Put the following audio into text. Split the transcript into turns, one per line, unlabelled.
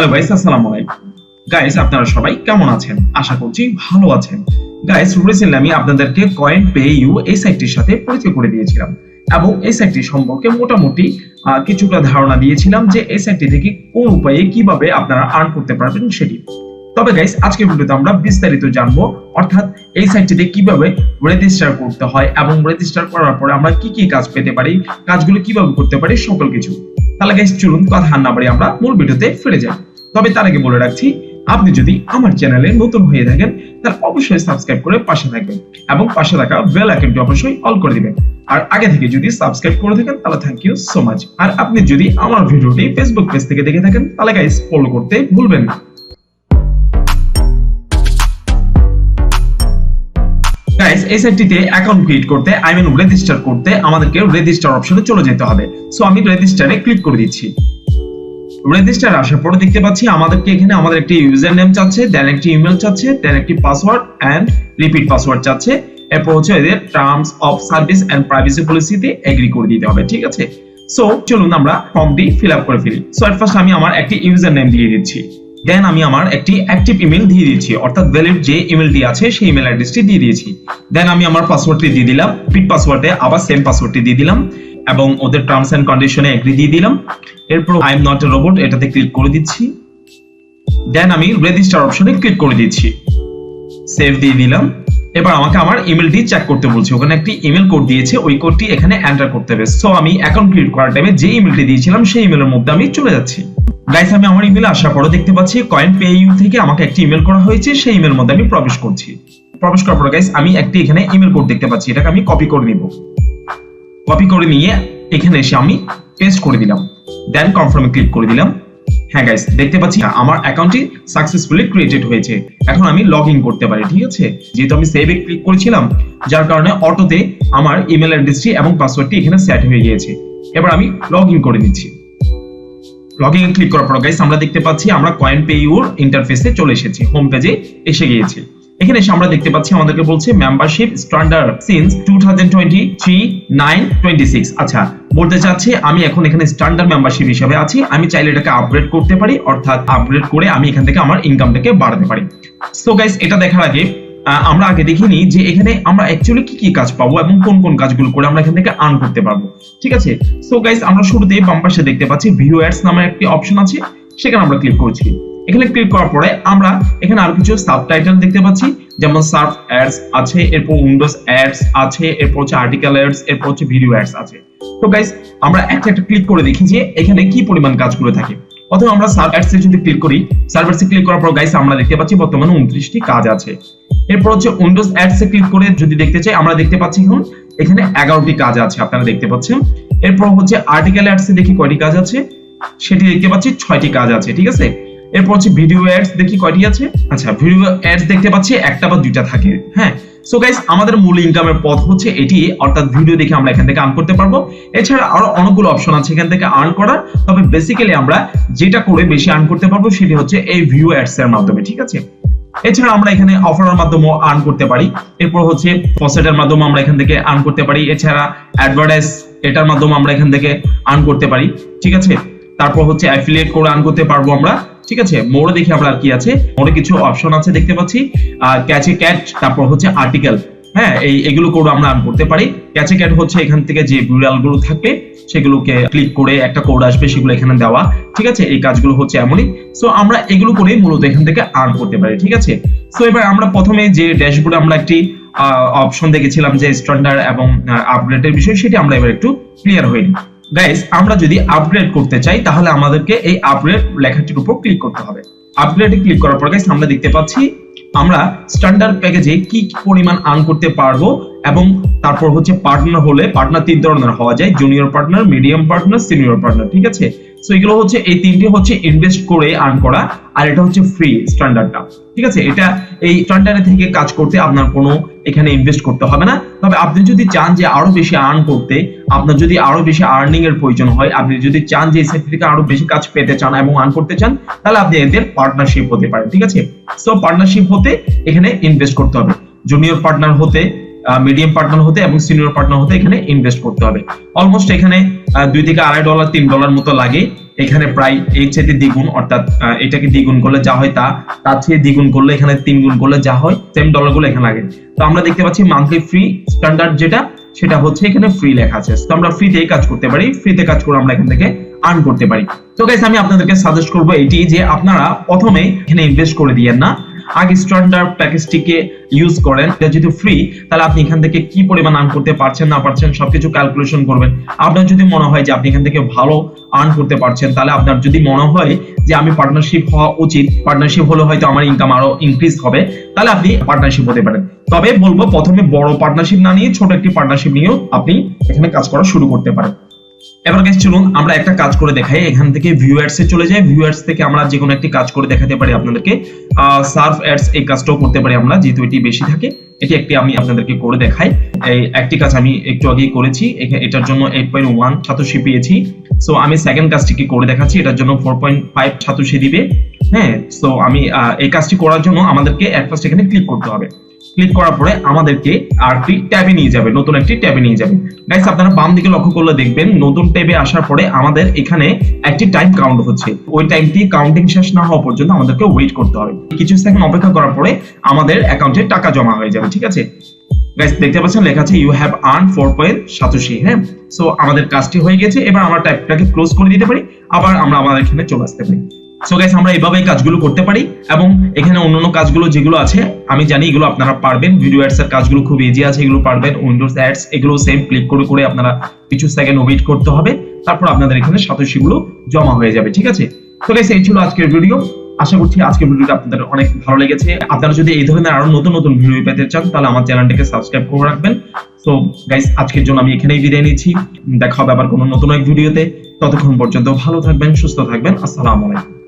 Hello guys, আসসালামু আলাইকুম। Guys, আপনারা সবাই কেমন আছেন? আশা করছি ভালো আছেন। গাইস, রিসেন্টলি আমি আপনাদেরকে coinpayu এই সাইটটির সাথে পরিচয় করে দিয়েছিলাম এবং এই সাইটটি সম্পর্কে মোটামুটি কিছুটা ধারণা দিয়েছিলাম যে এই সাইটটি থেকে কোন উপায়ে কিভাবে আপনারা আর্ন করতে পারবেন সেটি। তবে গাইস, আজকের ভিডিওতে আমরা বিস্তারিত জানবো, অর্থাৎ এই সাইটটিতে কিভাবে রেজিস্টার করতে হয় এবং রেজিস্টার করার পরে আমরা কি কি কাজ পেতে পারি, কাজগুলো কিভাবে করতে পারি, সকল কিছু। তাহলে গাইস, চলুন কথা না বাড়িয়ে আমরা মূল ভিডিওতে ফিরে যাই। তবে তার আগে বলে রাখছি, আপনি যদি আমার চ্যানেলে নতুন হয়ে থাকেন তাহলে অবশ্যই সাবস্ক্রাইব করে পাশে থাকবেন এবং পাশে থাকা বেল আইকনটি অবশ্যই অল করে দিবেন। আর আগে থেকে যদি সাবস্ক্রাইব করে থাকেন তাহলে থ্যাংক ইউ সো মাচ। আর আপনি যদি আমার ভিডিওটি ফেসবুক পেজ থেকে দেখে থাকেন তাহলে গাইস ফলো করতে ভুলবেন না। গাইস, এই সাইটটিতে অ্যাকাউন্ট ক্রিয়েট করতে রেজিস্টার করতে আমাদেরকে রেজিস্টার অপশনে চলে যেতে হবে। সো আমি রেজিস্টারে ক্লিক করে দিচ্ছি। রেজিস্টার আসার পরে দেখতে পাচ্ছি আমাদেরকে এখানে আমাদের একটি ইউজার নেম চাচ্ছে, দেন একটি ইমেল চাচ্ছে, দেন একটি পাসওয়ার্ড এন্ড রিপিট পাসওয়ার্ড চাচ্ছে। এরপর হচ্ছে এদের terms of service and privacy পলিসিতে এগ্রি করে দিতে হবে, ঠিক আছে। সো চলুন আমরা ফর্মটি ফিল আপ করে ফেলি। সো এট ফার্স্ট আমি আমার একটি ইউজার নেম দিয়ে দিচ্ছি, দেন আমি আমার একটি অ্যাক্টিভ ইমেল দিয়ে দিচ্ছি, অর্থাৎ ভ্যালিড যে ইমেলটি আছে সেই ইমেল অ্যাড্রেসটি দিয়ে দিয়েছি। দেন আমি আমার পাসওয়ার্ডটি দিয়ে দিলাম, রিপিট পাসওয়ার্ডে আবার সেম পাসওয়ার্ডটি দিয়ে দিলাম এবং ওদের টার্মস এন্ড কন্ডিশনে এগ্রি দিয়ে দিলাম। এরপর I am not a robot এটাতে ক্লিক করে দিচ্ছি। দেন আমি রেজিস্টার অপশনে ক্লিক করে দিচ্ছি, সেভ দিয়ে দিলাম। এবার আমাকে আমার ইমেলটি চেক করতে বলছে, ওখানে একটি ইমেল কোড দিয়েছে, ওই কোডটি এখানে এন্টার করতে হবে। সো আমি অ্যাকাউন্ট ক্রিয়েট করার টাইমে যে ইমেলটি দিয়েছিলাম সেই ইমেলের মধ্যে আমি চলে যাচ্ছি। গাইস, আমি আমার ইমেলে আসার পরে দেখতে পাচ্ছি coinpayu থেকে আমাকে একটি ইমেল করা হয়েছে, সেই ইমেলের মধ্যে আমি প্রবেশ করছি। প্রবেশ করার পরে গাইস আমি একটি এখানে ইমেল কোড দেখতে পাচ্ছি, এটাকে আমি কপি করে নিব। কপি করে নিয়ে এখানে এসে আমি পেস্ট করে দিলাম, দেন কনফার্মে ক্লিক করে দিলাম। হ্যাঁ গাইস, দেখতে পাচ্ছি আমার অ্যাকাউন্টটি সাকসেসফুলি ক্রিয়েটেড হয়েছে। এখন আমি লগ ইন করতে পারি, ঠিক আছে। যেহেতু আমি সেভে ক্লিক করেছিলাম যার কারণে অটোতে আমার ইমেল অ্যাড্রেসটি এবং পাসওয়ার্ডটি এখানে সেট হয়ে গিয়েছে। এবার আমি লগ ইন করে নিচ্ছি। লগ ইন ক্লিক করার পর গাইস আমরা দেখতে পাচ্ছি আমরা coinpayu ইন্টারফেসে চলে এসেছি, হোম পেজে এসে গিয়েছি। এখানে এসে আমরা দেখতে পাচ্ছি আমাদেরকে বলছে মেম্বারশিপ স্ট্যান্ডার্ড সিন্স 2023-9-26। আচ্ছা, বলতে চাচ্ছি আমি এখন এখানে স্ট্যান্ডার্ড মেম্বারশিপ হিসেবে আছি, আমি চাইলে এটাকে আপগ্রেড করতে পারি, অর্থাৎ আপগ্রেড করে আমি এখান থেকে আমার ইনকামটাকে বাড়াতে পারি। সো গাইস, এটা দেখার আগে আমরা আগে দেখিনি যে এখানে আমরা অ্যাকচুয়ালি কি কি কাজ পাবো এবং কোন কোন কাজগুলো করে আমরা এখান থেকে আর্ন করতে পারবো, ঠিক আছে। সো গাইস, আমরা শুরুতেই বাম পাশে দেখতে পাচ্ছি ভিউ অ্যাডস নামের একটি অপশন আছে, সেখানে আমরা ক্লিক করছি। এখানে ক্লিক করার পরে আমরা এখানে আরো কিছু সাবটাইটেল দেখতে পাচ্ছি, যেমন সার্ফ অ্যাডস আছে, এরপর উইন্ডোজ অ্যাডস আছে, এরপর হচ্ছে আর্টিকেল অ্যাডস, এরপর হচ্ছে ভিডিও অ্যাডস আছে। তো গাইস, আমরা একটা একটা ক্লিক করে দেখি যে এখানে কি পরিমাণ কাজগুলো থাকে। অথবা আমরা সার্ফ অ্যাডস এ যদি ক্লিক করি, সার্ফ অ্যাডস এ ক্লিক করার পর গাইস আমরা দেখতে পাচ্ছি বর্তমানে 29টি কাজ আছে। এরপর হচ্ছে উইন্ডোজ অ্যাডস এ ক্লিক করে যদি দেখতে চাই, আমরা দেখতে পাচ্ছি এখন এখানে 11টি কাজ আছে, আপনারা দেখতে পাচ্ছেন। এরপর হচ্ছে আর্টিকেল অ্যাডস এ দেখি কয়টি কাজ আছে, সেটি দেখতে পাচ্ছি 6টি কাজ আছে, ঠিক আছে। এরপর হচ্ছে ভিডিও অ্যাডস দেখি কয়টি আছে, আচ্ছা ভিডিও অ্যাডস দেখতে পাচ্ছি একটা বা দুইটা থাকে, হ্যাঁ। সো গাইস, আমাদের মূল ইনকামের পথ হচ্ছে এটি, অর্থাৎ ভিডিও দেখে আমরা এখান থেকে আর্ন করতে পারবো। এছাড়া আরো অনেকগুলো অপশন আছে এখান থেকে আর্ন করার, তবে বেসিক্যালি আমরা যেটা করে বেশি আর্ন করতে পারবো সেটি হচ্ছে এই ভিউ অ্যাডস এর মাধ্যমে, ঠিক আছে। এছাড়া আমরা এখানে অফারের মাধ্যমে আর্ন করতে পারি, এরপর হচ্ছে ফসেটের মাধ্যমে আমরা এখান থেকে আর্ন করতে পারি, এছাড়া অ্যাডভার্টাইজ এটার মাধ্যমে আমরা এখান থেকে আর্ন করতে পারি, ঠিক আছে। তারপর হচ্ছে অ্যাফিলিয়েট করে আর্ন করতে পারবো আমরা, ঠিক আছে। মোড়ে দেখি আমরা আর কি আছে, মোড়ে কিছু অপশন আছে দেখতে পাচ্ছি, ক্যাচে ক্যাট, তারপর হচ্ছে আর্টিকেল, হ্যাঁ এগুলো করে আমরা আর্ন করতে পারি। ক্যাচে ক্যাট হচ্ছে এখান থেকে যে বিড়ালগুলো থাকবে সেগুলোকে ক্লিক করে একটা কোড আসবে, সেগুলো এখানে দেওয়া, ঠিক আছে। এই কাজগুলো হচ্ছে এমনই। সো আমরা এগুলো করে মূলত এখান থেকে আর্ন করতে পারি, ঠিক আছে। সো এবার আমরা প্রথমে যে ড্যাশবোর্ডে আমরা একটি অপশন দেখেছিলাম যে স্ট্যান্ডার্ড এবং আপগ্রেডের বিষয়, সেটি আমরা এবার একটু ক্লিয়ার হয়ে নিই। গাইস, আমরা যদি আপগ্রেড করতে চাই তাহলে আমাদেরকে এই আপগ্রেড লেখাটির উপর ক্লিক করতে হবে। আপগ্রেডে ক্লিক করার পর গাইস আমরা দেখতে পাচ্ছি আমরা স্ট্যান্ডার্ড প্যাকেজে কি পরিমাণ আর্ন করতে পারবো, এবং তারপর হচ্ছে পার্টনার হলে পার্টনার 3 ধরনের হওয়া যায়, junior partner, medium partner, senior partner, ঠিক আছে। সো এগুলো হচ্ছে এই তিনটি হচ্ছে ইনভেস্ট করে আর্ন করা, আর এটা হচ্ছে ফ্রি স্ট্যান্ডার্ডটা, ঠিক আছে। এটা এই স্ট্যান্ডার্ড থেকে কাজ করতে আপনার কোনো এখানে ইনভেস্ট করতে হবে না। তবে আপনি যদি চান যে আরো বেশি আর্ন করতে, আপনার যদি আরো বেশি আর্নিং এর প্রয়োজন হয়, আপনি যদি চান যে এই সাইট থেকে আরো বেশি কাজ পেতে চান এবং আর্ন করতে চান, তাহলে আপনি এদের পার্টনারশিপ হতে পারেন, ঠিক আছে। সো পার্টনারশিপ হতে এখানে ইনভেস্ট করতে হবে, জুনিয়র পার্টনার হতে মিডিয়াম পার্টনার হতে এবং সিনিয়র পার্টনার হতে এখানে ইনভেস্ট করতে হবে। অলমোস্ট এখানে $2 থেকে $2.5 $3 মতো লাগে। এখানে প্রায় এর চেয়ে দ্বিগুণ, অর্থাৎ এটাকে দ্বিগুণ করলে যা হয় তার চেয়ে দ্বিগুণ করলে এখানে 3 গুণ করলে যা হয় সেম ডলারগুলো এখানে লাগে। তো আমরা দেখতে পাচ্ছি মান্থলি ফ্রি স্ট্যান্ডার্ড যেটা সেটা হচ্ছে এখানে ফ্রি লেখা আছে। তো আমরা ফ্রিতেই কাজ করতে পারি, ফ্রিতে কাজ করে আমরা এখান থেকে আর্ন করতে পারি। তো গাইস আমি আপনাদেরকে সাজেস্ট করব এটি যে আপনারা প্রথমে এখানে ইনভেস্ট করে দিয়েন না, আগে স্ট্যান্ডার্ড প্যাকেজটিকে ইউজ করেন। এটা যদি ফ্রি তাহলে আপনি এখান থেকে কি পরিমাণ আর্ন করতে পারছেন না পারছেন সবকিছু ক্যালকুলেশন করবেন। আপনার যদি মনে হয় যে আপনি এখান থেকে ভালো আর্ন করতে পারছেন, তাহলে আপনার যদি মনে হয় যে আমি পার্টনারশিপ হওয়া উচিত, পার্টনারশিপ হলে হয়তো আমার ইনকাম আরো ইনক্রিজ হবে, তাহলে আপনি পার্টনারশিপ হতে পারেন। তবে বলবো প্রথমে বড় পার্টনারশিপ না নিয়ে ছোট একটি পার্টনারশিপ নিয়েও আপনি এখানে কাজ করা শুরু করতে পারেন। এবার গাইস চলুন আমরা একটা কাজ করে দেখাই। এখান থেকে ভিউ অ্যাডস এ চলে যাই। ভিউ অ্যাডস থেকে আমরা যে কোনো একটি কাজ করে দেখাতে পারি আপনাদেরকে। সার্ভ অ্যাডস এই কাজটাও করতে পারি আমরা, যেহেতু এটি বেশি থাকে। এটি একটি আমি আপনাদেরকে করে দেখাই। এই একটি কাজ আমি একটু আগেই করেছি, এটার জন্য 8.1 সাতোশি পেয়েছি। সো আমি সেকেন্ড কাজটি কি করে দেখাচ্ছি, এটার জন্য 4.5 সাতোশি দিবে। হ্যাঁ, সো আমি এই কাজটি করার জন্য আমাদেরকে এট ফার্স্ট এখানে ক্লিক করতে হবে। ক্লিক করার পরে আমাদেরকে আরেকটি ট্যাবে নিয়ে যাবে, নতুন একটি ট্যাবে নিয়ে যাবে। গাইস আপনারা বাম দিকে লক্ষ্য করলে দেখবেন নতুন ট্যাবে আসার পরে আমাদের এখানে একটি টাইম কাউন্ট হচ্ছে। ওই টাইমটি কাউন্টিং শেষ না হওয়া পর্যন্ত আমাদেরকে ওয়েট করতে হবে। কিছু সেকেন্ড অপেক্ষা করার পরে আমাদের অ্যাকাউন্টে টাকা জমা হয়ে যাবে, ঠিক আছে। গাইস দেখতে পাচ্ছেন লেখা আছে ইউ হ্যাভ আর্ন 4.87। হ্যাঁ, সো আমাদের কাজটি হয়ে গেছে। এবার আমরা ট্যাবটাকে ক্লোজ করে দিতে পারি, আবার আমরা আমাদের এখানে চলে আসতে পারি। সো গাইস আমরা এইভাবে কাজগুলো করতে পারি এবং এখানে অন্যান্য কাজগুলো যেগুলো আছে আমি জানি এগুলো আপনারা পারবেন। ভিডিও অ্যাডস এর কাজগুলো খুব ইজি আছে, এগুলো পারবেন। উইন্ডোজ অ্যাডস এগুলো সেম ক্লিক করে করে আপনারা কিছু সেকেন্ড ওয়েট করতে হবে, তারপর আপনাদের এখানে সাতোশিগুলো জমা হয়ে যাবে, ঠিক আছে। তো গাইস এই ছিল আজকের ভিডিও। আশা করছি আজকের ভিডিওটা আপনাদের অনেক ভালো লেগেছে। আপনারা যদি এই ধরনের আরো নতুন নতুন ভিডিও পেতে চান তাহলে আমার চ্যানেলটাকে সাবস্ক্রাইব করে রাখবেন। সো গাইস আজকের জন্য আমি এখানেই বিদায় নিচ্ছি। দেখা হবে আবার কোনো নতুন এক ভিডিওতে। ততক্ষণ পর্যন্ত ভালো থাকবেন, সুস্থ থাকবেন। আসসালামু আলাইকুম।